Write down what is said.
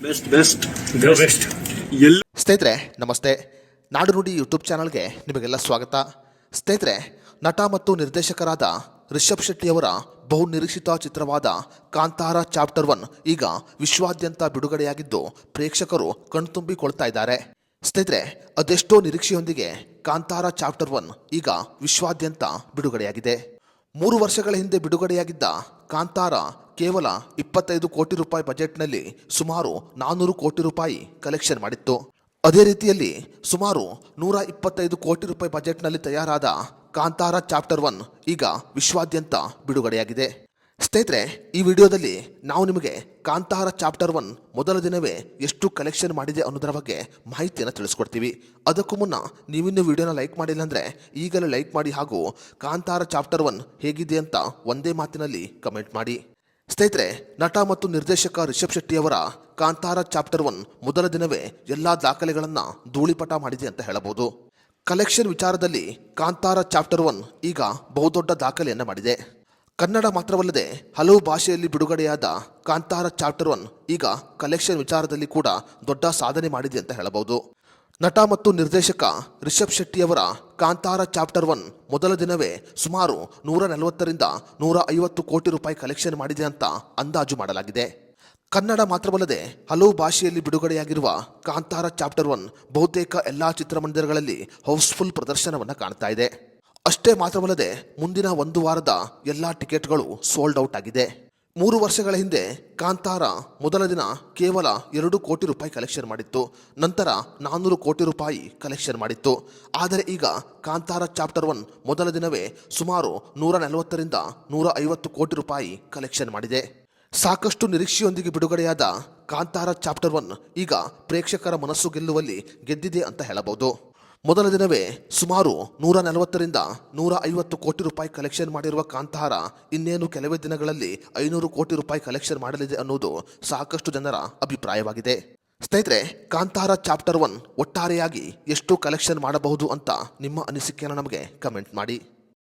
Best ಸ್ನೇಹಿತರೆ ನಮಸ್ತೆ. ನಾಡು ನುಡಿ ಯೂಟ್ಯೂಬ್ ಚಾನಲ್ಗೆ ನಿಮಗೆಲ್ಲ ಸ್ವಾಗತ. ಸ್ನೇಹಿತರೆ, ನಟ ಮತ್ತು ನಿರ್ದೇಶಕರಾದ ರಿಷಬ್ ಶೆಟ್ಟಿಯವರ ಬಹುನಿರೀಕ್ಷಿತ ಚಿತ್ರವಾದ ಕಾಂತಾರ ಚಾಪ್ಟರ್ 1 ಈಗ ವಿಶ್ವಾದ್ಯಂತ ಬಿಡುಗಡೆಯಾಗಿದ್ದು ಪ್ರೇಕ್ಷಕರು ಕಣ್ತುಂಬಿಕೊಳ್ತಾ ಇದ್ದಾರೆ. ಸ್ನೇಹಿತರೆ, ಅದೆಷ್ಟೋ ನಿರೀಕ್ಷೆಯೊಂದಿಗೆ ಕಾಂತಾರ ಚಾಪ್ಟರ್ 1 ಈಗ ವಿಶ್ವಾದ್ಯಂತ ಬಿಡುಗಡೆಯಾಗಿದೆ. 3 ವರ್ಷಗಳ ಹಿಂದೆ ಬಿಡುಗಡೆಯಾಗಿದ್ದ ಕಾಂತಾರ ಕೇವಲ 25 ಕೋಟಿ ರೂಪಾಯಿ ಬಜೆಟ್ನಲ್ಲಿ ಸುಮಾರು 400 ಕೋಟಿ ರೂಪಾಯಿ ಕಲೆಕ್ಷನ್ ಮಾಡಿತ್ತು. ಅದೇ ರೀತಿಯಲ್ಲಿ ಸುಮಾರು 125 ಕೋಟಿ ರೂಪಾಯಿ ಬಜೆಟ್ನಲ್ಲಿ ತಯಾರಾದ ಕಾಂತಾರ ಚಾಪ್ಟರ್ 1 ಈಗ ವಿಶ್ವಾದ್ಯಂತ ಬಿಡುಗಡೆಯಾಗಿದೆ. ಸ್ನೇಹಿತರೆ, ಈ ವಿಡಿಯೋದಲ್ಲಿ ನಾವು ನಿಮಗೆ ಕಾಂತಾರ ಚಾಪ್ಟರ್ 1 ಮೊದಲ ದಿನವೇ ಎಷ್ಟು ಕಲೆಕ್ಷನ್ ಮಾಡಿದೆ ಅನ್ನೋದರ ಬಗ್ಗೆ ಮಾಹಿತಿಯನ್ನು ತಿಳಿಸ್ಕೊಡ್ತೀವಿ. ಅದಕ್ಕೂ ಮುನ್ನ ನೀವಿನ್ನೂ ವಿಡಿಯೋನ ಲೈಕ್ ಮಾಡಿಲ್ಲ ಅಂದರೆ ಈಗಲೇ ಲೈಕ್ ಮಾಡಿ ಹಾಗೂ ಕಾಂತಾರ ಚಾಪ್ಟರ್ 1 ಹೇಗಿದೆ ಅಂತ ಒಂದೇ ಮಾತಿನಲ್ಲಿ ಕಮೆಂಟ್ ಮಾಡಿ. ಸ್ನೇಹಿತರೆ, ನಟ ಮತ್ತು ನಿರ್ದೇಶಕ ರಿಷಬ್ ಶೆಟ್ಟಿಯವರ ಕಾಂತಾರ ಚಾಪ್ಟರ್ 1 ಮೊದಲ ದಿನವೇ ಎಲ್ಲ ದಾಖಲೆಗಳನ್ನು ಧೂಳಿಪಟ ಮಾಡಿದೆ ಅಂತ ಹೇಳಬಹುದು. ಕಲೆಕ್ಷನ್ ವಿಚಾರದಲ್ಲಿ ಕಾಂತಾರ ಚಾಪ್ಟರ್ 1 ಈಗ ಬಹುದೊಡ್ಡ ದಾಖಲೆಯನ್ನು ಮಾಡಿದೆ. ಕನ್ನಡ ಮಾತ್ರವಲ್ಲದೆ ಹಲವು ಭಾಷೆಯಲ್ಲಿ ಬಿಡುಗಡೆಯಾದ ಕಾಂತಾರ ಚಾಪ್ಟರ್ 1 ಈಗ ಕಲೆಕ್ಷನ್ ವಿಚಾರದಲ್ಲಿ ಕೂಡ ದೊಡ್ಡ ಸಾಧನೆ ಮಾಡಿದೆ ಅಂತ ಹೇಳಬಹುದು. ನಟ ಮತ್ತು ನಿರ್ದೇಶಕ ರಿಷಬ್ ಶೆಟ್ಟಿಯವರ ಕಾಂತಾರ ಚಾಪ್ಟರ್ 1 ಮೊದಲ ದಿನವೇ ಸುಮಾರು 140ರಿಂದ 150 ಕೋಟಿ ರೂಪಾಯಿ ಕಲೆಕ್ಷನ್ ಮಾಡಿದೆ ಅಂತ ಅಂದಾಜು ಮಾಡಲಾಗಿದೆ. ಕನ್ನಡ ಮಾತ್ರವಲ್ಲದೆ ಹಲವು ಭಾಷೆಯಲ್ಲಿ ಬಿಡುಗಡೆಯಾಗಿರುವ ಕಾಂತಾರ ಚಾಪ್ಟರ್ 1 ಬಹುತೇಕ ಎಲ್ಲ ಚಿತ್ರಮಂದಿರಗಳಲ್ಲಿ ಹೌಸ್ಫುಲ್ ಪ್ರದರ್ಶನವನ್ನು ಕಾಣ್ತಾ ಇದೆ. ಅಷ್ಟೇ ಮಾತ್ರವಲ್ಲದೆ ಮುಂದಿನ 1 ವಾರದ ಎಲ್ಲ ಟಿಕೆಟ್ಗಳು ಸೋಲ್ಡ್ ಔಟ್ ಆಗಿದೆ. 3 ವರ್ಷಗಳ ಹಿಂದೆ ಕಾಂತಾರ ಮೊದಲ ದಿನ ಕೇವಲ 2 ಕೋಟಿ ರೂಪಾಯಿ ಕಲೆಕ್ಷನ್ ಮಾಡಿತ್ತು. ನಂತರ 400 ಕೋಟಿ ರೂಪಾಯಿ ಕಲೆಕ್ಷನ್ ಮಾಡಿತ್ತು. ಆದರೆ ಈಗ ಕಾಂತಾರ ಚಾಪ್ಟರ್ 1 ಮೊದಲ ದಿನವೇ ಸುಮಾರು 140ರಿಂದ 150 ಕೋಟಿ ರೂಪಾಯಿ ಕಲೆಕ್ಷನ್ ಮಾಡಿದೆ. ಸಾಕಷ್ಟು ನಿರೀಕ್ಷೆಯೊಂದಿಗೆ ಬಿಡುಗಡೆಯಾದ ಕಾಂತಾರ ಚಾಪ್ಟರ್ 1 ಈಗ ಪ್ರೇಕ್ಷಕರ ಮನಸ್ಸು ಗೆದ್ದಿದೆ ಅಂತ ಹೇಳಬಹುದು. ಮೊದಲ ದಿನವೇ ಸುಮಾರು 140ರಿಂದ 150 ಕೋಟಿ ರೂಪಾಯಿ ಕಲೆಕ್ಷನ್ ಮಾಡಿರುವ ಕಾಂತಾರ ಇನ್ನೇನು ಕೆಲವೇ ದಿನಗಳಲ್ಲಿ 500 ಕೋಟಿ ರೂಪಾಯಿ ಕಲೆಕ್ಷನ್ ಮಾಡಲಿದೆ ಅನ್ನೋದು ಸಾಕಷ್ಟು ಜನರ ಅಭಿಪ್ರಾಯವಾಗಿದೆ. ಸ್ನೇಹಿತರೆ, ಕಾಂತಾರ ಚಾಪ್ಟರ್ 1 ಒಟ್ಟಾರೆಯಾಗಿ ಎಷ್ಟು ಕಲೆಕ್ಷನ್ ಮಾಡಬಹುದು ಅಂತ ನಿಮ್ಮ ಅನಿಸಿಕೆಯನ್ನು ನಮಗೆ ಕಮೆಂಟ್ ಮಾಡಿ.